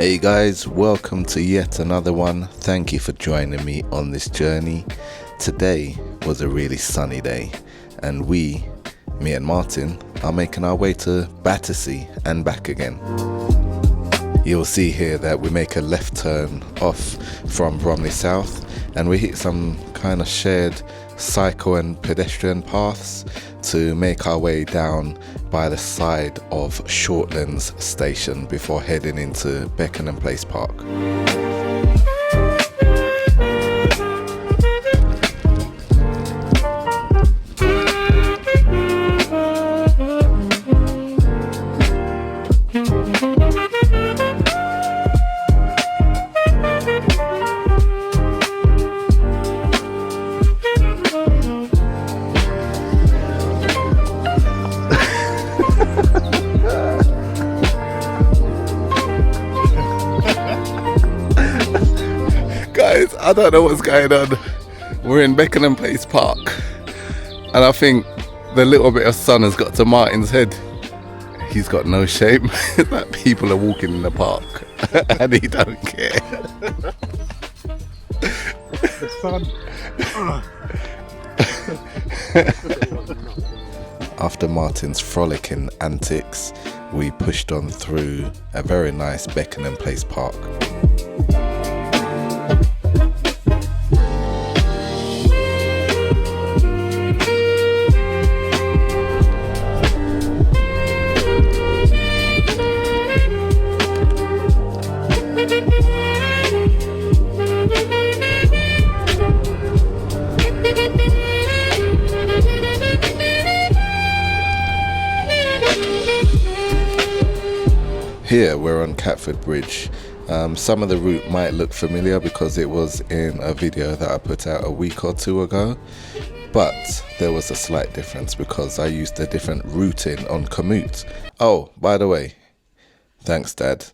Hey guys, welcome to yet another one. Thank you for joining me on this journey. Today was a really sunny day and me and Martin, are making our way to Battersea and back again. You'll see here that we make a left turn off from Bromley South and we hit some kind of shared cycle and pedestrian paths to make our way down by the side of Shortlands station before heading into Beckenham Place Park. Guys, I don't know what's going on. We're in Beckenham Place Park and I think the little bit of sun has got to Martin's head. He's got no shame. That people are walking in the park and he don't care. The sun. After Martin's frolicking antics, we pushed on through a very nice Beckenham Place Park. Here we're on Catford Bridge. Some of the route might look familiar because it was in a video that I put out a week or two ago, but there was a slight difference because I used a different routing on Komoot. Oh, by the way, thanks Dad.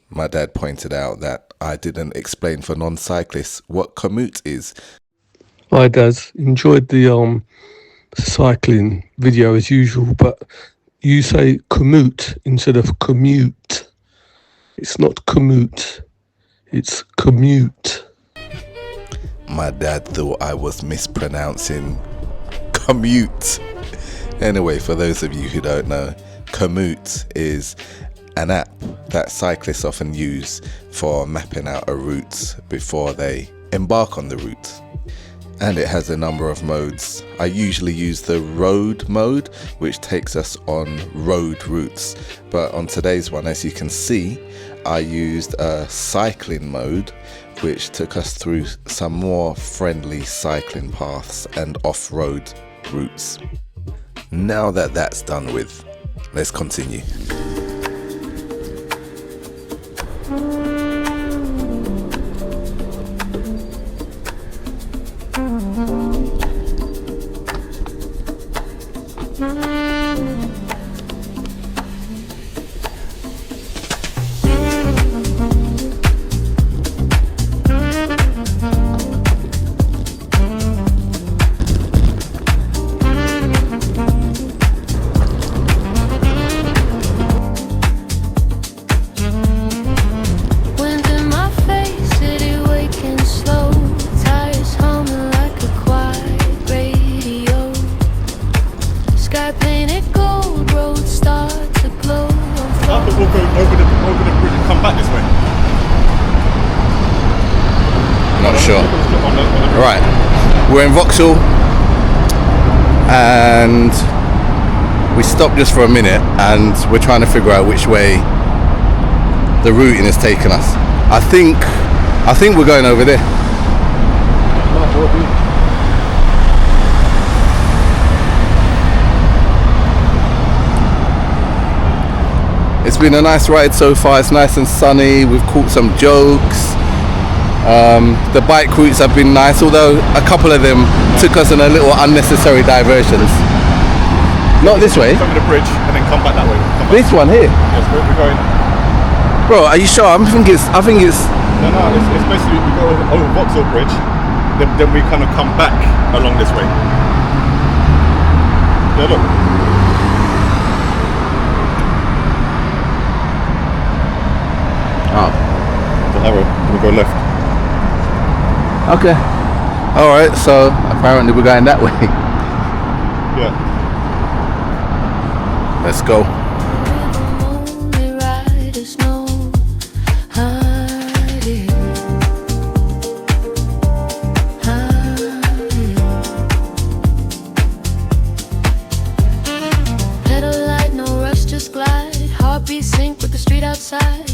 My dad pointed out that I didn't explain for non-cyclists what Komoot is. Hi Dad, enjoyed the cycling video as usual, but you say Komoot instead of commute. It's not Komoot, it's commute. My dad thought I was mispronouncing commute. Anyway, for those of you who don't know, Komoot is an app that cyclists often use for mapping out a route before they embark on the route. And it has a number of modes. I usually use the road mode, which takes us on road routes. But on today's one, as you can see, I used a cycling mode, which took us through some more friendly cycling paths and off-road routes. Now that that's done with, let's continue. Right, we're in Vauxhall and we stopped just for a minute and we're trying to figure out which way the routing is taking us. I think we're going over there. It's been a nice ride so far. It's nice and sunny. We've caught some jokes. The bike routes have been nice, although a couple of them took us on a little unnecessary diversions. Not this way. Over the bridge and then come back that way. This one here. Yes, we're going. Bro, are you sure? I think it's. No, it's basically we go over Vauxhall Bridge, then we kind of come back along this way. Yeah, look. arrow, we go left. Okay. All right. So apparently we're going that way. Yeah. Let's go.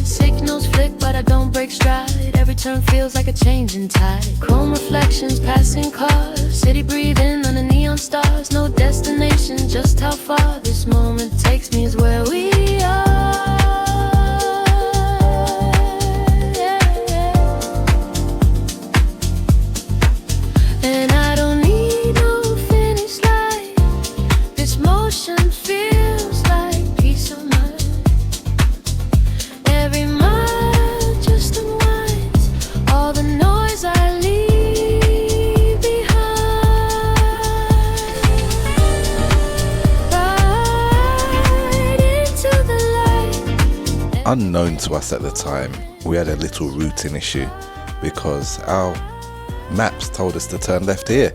Signals flick, but I don't break stride. Every turn feels like a changing tide. Chrome reflections, passing cars. City breathing under neon stars. No destination, just how far this moment takes me is where we are. And I don't need no finish line. This motion feels like peace of mind. Every mile just unwinds all the noise I leave behind. Right into the light. Unknown to us at the time, we had a little routing issue because our maps told us to turn left here,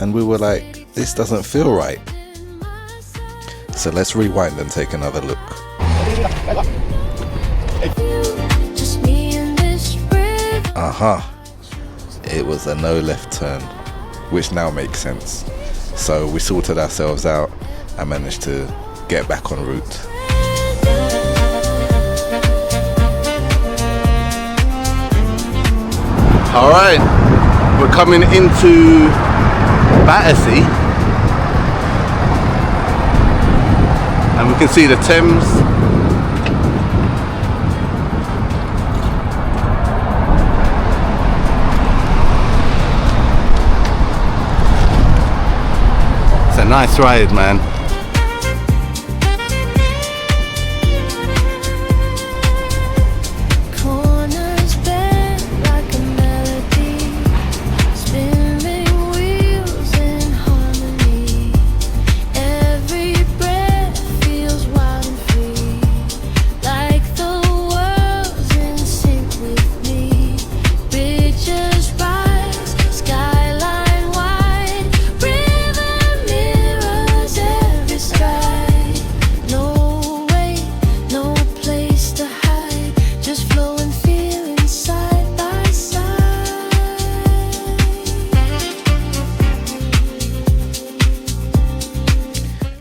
and we were like, this doesn't feel right. So let's rewind and take another look. Just me and this river. It was a no left turn, which now makes sense. So we sorted ourselves out and managed to get back en route. Alright, we're coming into Battersea and we can see the Thames. It's a nice ride, man. Corners bend like a melody, spinning wheels in harmony. Every breath feels wild and free, like the world's in sync with me. Bridges rise, skyline wide, river mirrors every stride. No way, no place to hide, just flow and feeling side by side.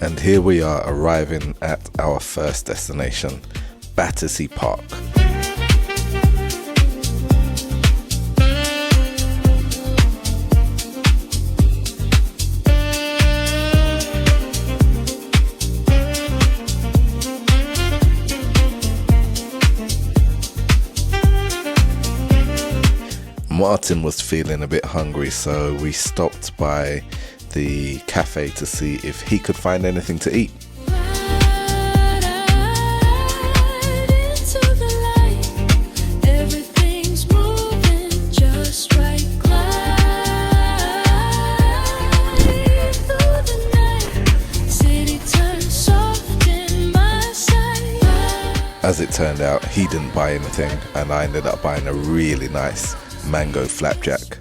And here we are arriving at our first destination, Battersea Park. Martin was feeling a bit hungry, so we stopped by the cafe to see if he could find anything to eat. Right into the light, everything's moving just right. Glide through the night, city turns soft in my sight. As it turned out, he didn't buy anything, and I ended up buying a really nice mango flapjack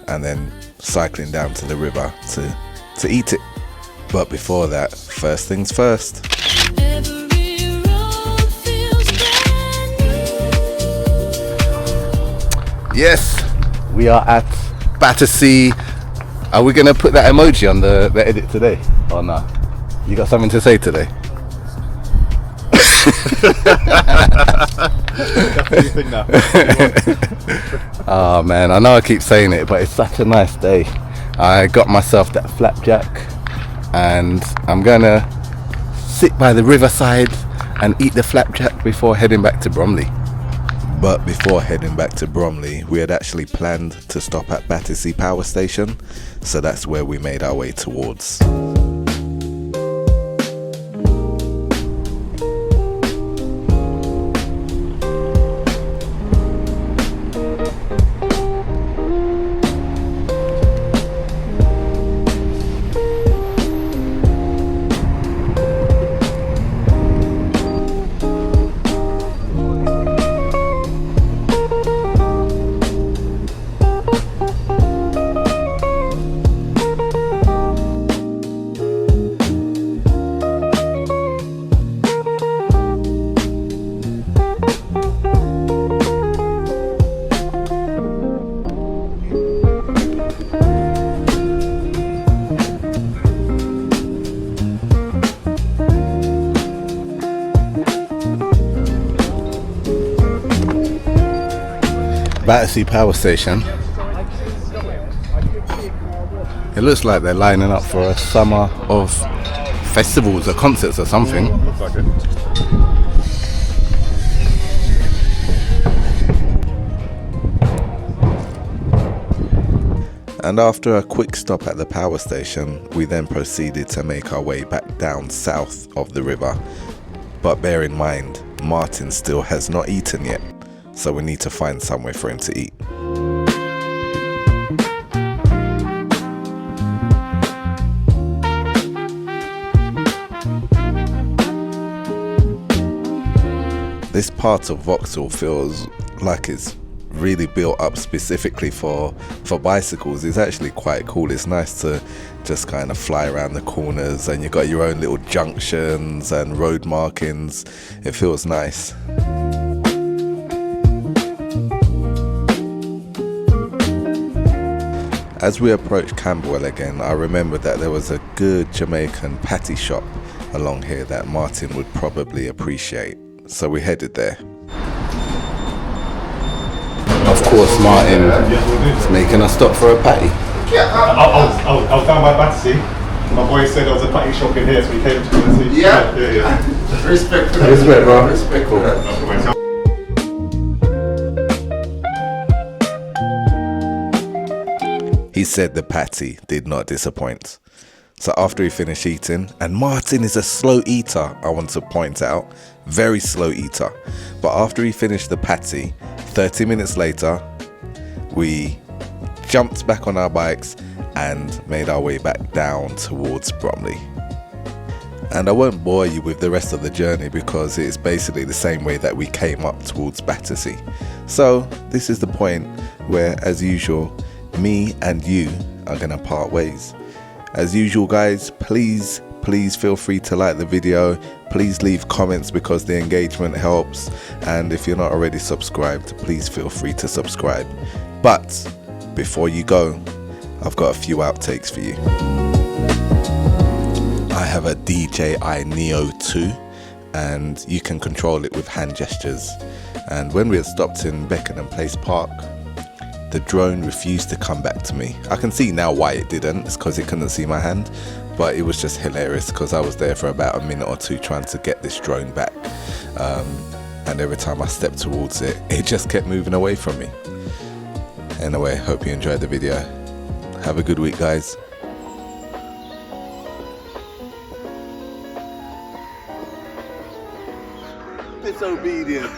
and then cycling down to the river to eat it. But before that, first things first. Every road feels brand new. Yes, we are at Battersea. Are we gonna put that emoji on the edit today or no? You got something to say today? That's what you think now. Oh man, I know I keep saying it, but it's such a nice day. I got myself that flapjack and I'm gonna sit by the riverside and eat the flapjack before heading back to Bromley. But before heading back to Bromley, we had actually planned to stop at Battersea Power Station, so that's where we made our way towards. Battersea power station. It looks like they're lining up for a summer of festivals or concerts or something. Looks like it. And after a quick stop at the power station, we then proceeded to make our way back down south of the river. But bear in mind, Martin still has not eaten yet, so we need to find somewhere for him to eat. This part of Vauxhall feels like it's really built up specifically for bicycles. It's actually quite cool. It's nice to just kind of fly around the corners, and you've got your own little junctions and road markings. It feels nice. As we approached Camberwell again, I remembered that there was a good Jamaican patty shop along here that Martin would probably appreciate. So we headed there. Of course, Martin is making us stop for a patty. Yeah, I was down by Battersea. My boy said there was a patty shop in here, so we came to come and see. Yeah. Respect, bro. Respect, He said the patty did not disappoint. So after he finished eating, and Martin is a slow eater, I want to point out, very slow eater. But after he finished the patty, 30 minutes later, we jumped back on our bikes and made our way back down towards Bromley. And I won't bore you with the rest of the journey because it's basically the same way that we came up towards Battersea. So this is the point where, as usual, me and you are gonna part ways. As usual, guys, please feel free to like the video. Please leave comments because the engagement helps. And if you're not already subscribed, please feel free to subscribe. But before you go, I've got a few outtakes for you. I have a DJI Neo 2 and you can control it with hand gestures. And when we had stopped in Beckenham Place Park, the drone refused to come back to me. I can see now why it didn't. It's because it couldn't see my hand. But it was just hilarious because I was there for about a minute or two trying to get this drone back. And every time I stepped towards it, it just kept moving away from me. Anyway, hope you enjoyed the video. Have a good week, guys. Disobedient.